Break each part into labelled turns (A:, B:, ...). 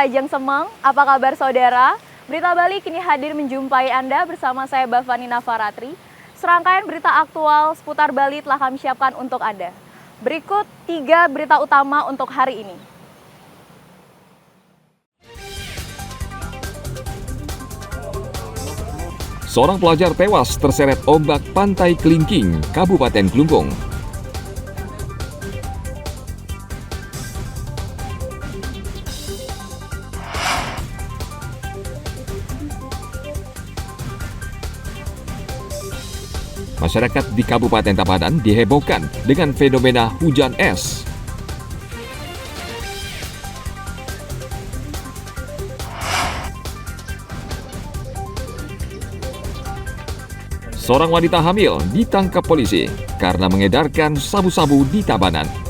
A: Rajang Semeng, apa kabar saudara? Berita Bali kini hadir menjumpai Anda bersama saya Bavani Nafaratri. Serangkaian berita aktual seputar Bali telah kami siapkan untuk Anda. Berikut 3 berita utama untuk hari ini.
B: Seorang pelajar tewas terseret ombak Pantai Kelingking, Kabupaten Kelungkung. Masyarakat di Kabupaten Tabanan dihebohkan dengan fenomena hujan es. Seorang wanita hamil ditangkap polisi karena mengedarkan sabu-sabu di Tabanan.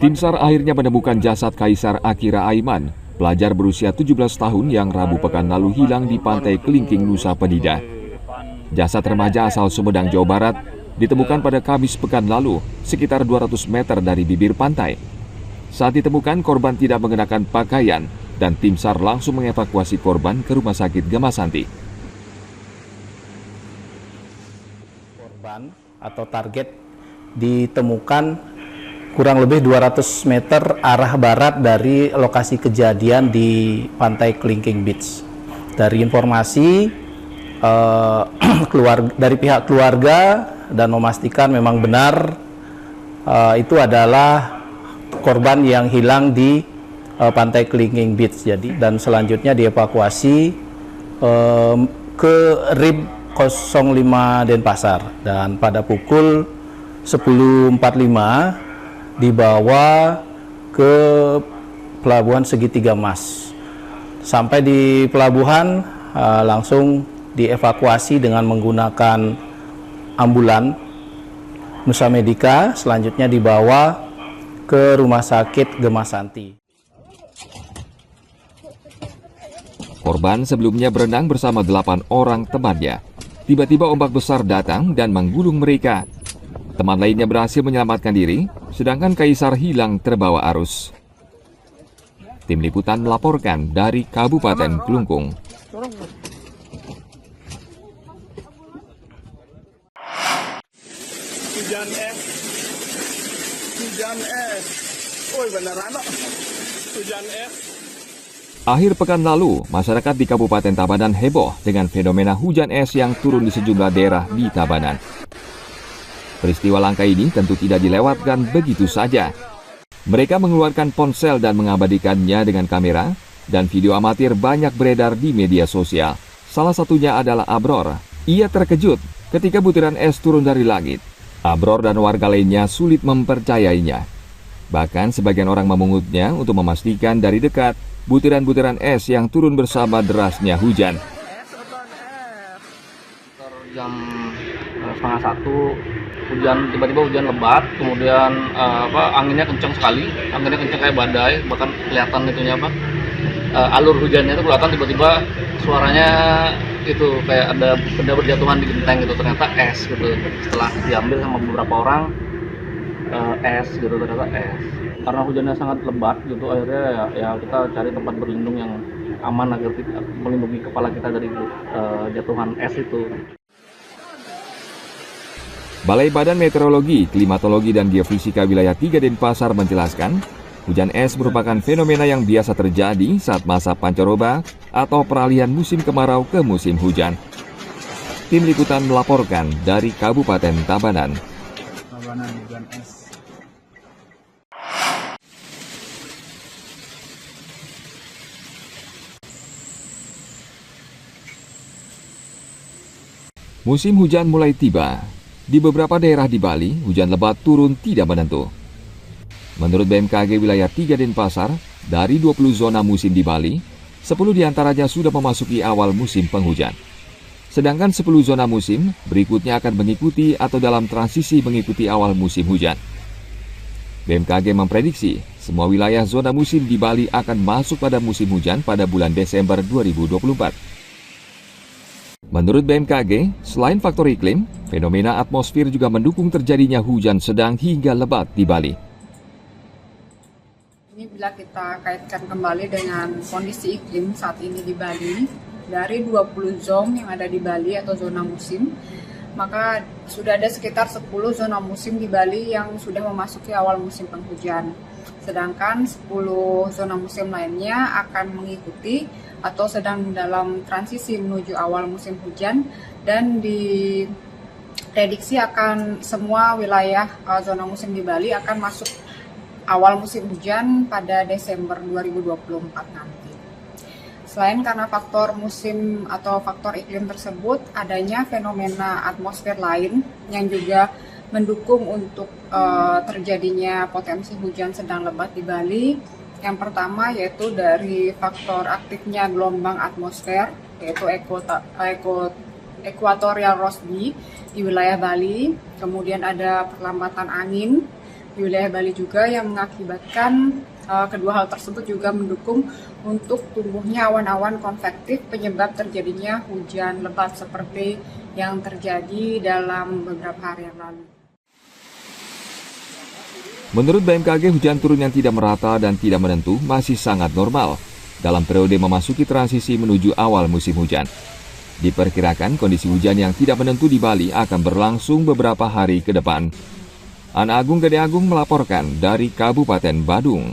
B: Tim SAR akhirnya menemukan jasad Kaisar Akira Aiman, pelajar berusia 17 tahun yang Rabu pekan lalu hilang di Pantai Kelingking, Nusa Penida. Jasad remaja asal Sumedang, Jawa Barat ditemukan pada Kamis pekan lalu, sekitar 200 meter dari bibir pantai. Saat ditemukan, korban tidak mengenakan pakaian dan tim SAR langsung mengevakuasi korban ke Rumah Sakit Gemasanti.
C: Korban atau target ditemukan kurang lebih 200 meter arah barat dari lokasi kejadian di Pantai Kelingking Beach. Dari informasi dari pihak keluarga dan memastikan memang benar itu adalah korban yang hilang di Pantai Kelingking Beach. Jadi dan selanjutnya dievakuasi ke RIB 05 Denpasar dan pada pukul 10.45 dibawa ke Pelabuhan Segitiga Mas. Sampai di pelabuhan langsung dievakuasi dengan menggunakan ambulan Nusa Medika, selanjutnya dibawa ke Rumah Sakit Gemasanti.
B: Korban sebelumnya berenang bersama 8 orang temannya. Tiba-tiba ombak besar datang dan menggulung mereka. Teman lainnya berhasil menyelamatkan diri, sedangkan Kaisar hilang terbawa arus. Tim Liputan melaporkan dari Kabupaten Kelungkung.
D: Hujan es. Beneran hujan es.
B: Akhir pekan lalu, masyarakat di Kabupaten Tabanan heboh dengan fenomena hujan es yang turun di sejumlah daerah di Tabanan. Peristiwa langka ini tentu tidak dilewatkan begitu saja. Mereka mengeluarkan ponsel dan mengabadikannya dengan kamera, dan video amatir banyak beredar di media sosial. Salah satunya adalah Abror. Ia terkejut ketika butiran es turun dari langit. Abror dan warga lainnya sulit mempercayainya. Bahkan sebagian orang memungutnya untuk memastikan dari dekat butiran-butiran es yang turun bersama derasnya hujan.
E: Jam 12:30 tiba-tiba hujan lebat, kemudian anginnya kencang sekali, anginnya kencang kayak badai, bahkan kelihatan itunya alur hujannya itu kelihatan, tiba-tiba suaranya itu kayak ada benda berjatuhan di genteng gitu, ternyata es gitu. Setelah diambil sama beberapa orang, es gitu, ternyata es. Karena hujannya sangat lebat gitu, akhirnya ya kita cari tempat berlindung yang aman agar melindungi kepala kita dari jatuhan es itu.
B: Balai Badan Meteorologi, Klimatologi, dan Geofisika Wilayah 3 Denpasar menjelaskan, hujan es merupakan fenomena yang biasa terjadi saat masa pancaroba atau peralihan musim kemarau ke musim hujan. Tim Liputan melaporkan dari Kabupaten Tabanan.
D: Hujan es.
B: Musim hujan mulai tiba. Di beberapa daerah di Bali, hujan lebat turun tidak menentu. Menurut BMKG Wilayah 3 Denpasar, dari 20 zona musim di Bali, 10 diantaranya sudah memasuki awal musim penghujan. Sedangkan 10 zona musim berikutnya akan mengikuti atau dalam transisi mengikuti awal musim hujan. BMKG memprediksi semua wilayah zona musim di Bali akan masuk pada musim hujan pada bulan Desember 2024. Menurut BMKG, selain faktor iklim, fenomena atmosfer juga mendukung terjadinya hujan sedang hingga lebat di Bali.
F: Ini bila kita kaitkan kembali dengan kondisi iklim saat ini di Bali, dari 20 zona yang ada di Bali atau zona musim, maka sudah ada sekitar 10 zona musim di Bali yang sudah memasuki awal musim penghujan. Sedangkan 10 zona musim lainnya akan mengikuti atau sedang dalam transisi menuju awal musim hujan, dan diprediksi akan semua wilayah zona musim di Bali akan masuk awal musim hujan pada Desember 2024 nanti. Selain karena faktor musim atau faktor iklim tersebut, adanya fenomena atmosfer lain yang juga mendukung untuk terjadinya potensi hujan sedang lebat di Bali. Yang pertama yaitu dari faktor aktifnya gelombang atmosfer, yaitu Equatorial Rossby di wilayah Bali. Kemudian ada perlambatan angin di wilayah Bali juga yang mengakibatkan kedua hal tersebut juga mendukung untuk tumbuhnya awan-awan konvektif penyebab terjadinya hujan lebat seperti yang terjadi dalam beberapa hari yang lalu.
B: Menurut BMKG, hujan turun yang tidak merata dan tidak menentu masih sangat normal dalam periode memasuki transisi menuju awal musim hujan. Diperkirakan kondisi hujan yang tidak menentu di Bali akan berlangsung beberapa hari ke depan. Ana Agung Gede Agung melaporkan dari Kabupaten Badung.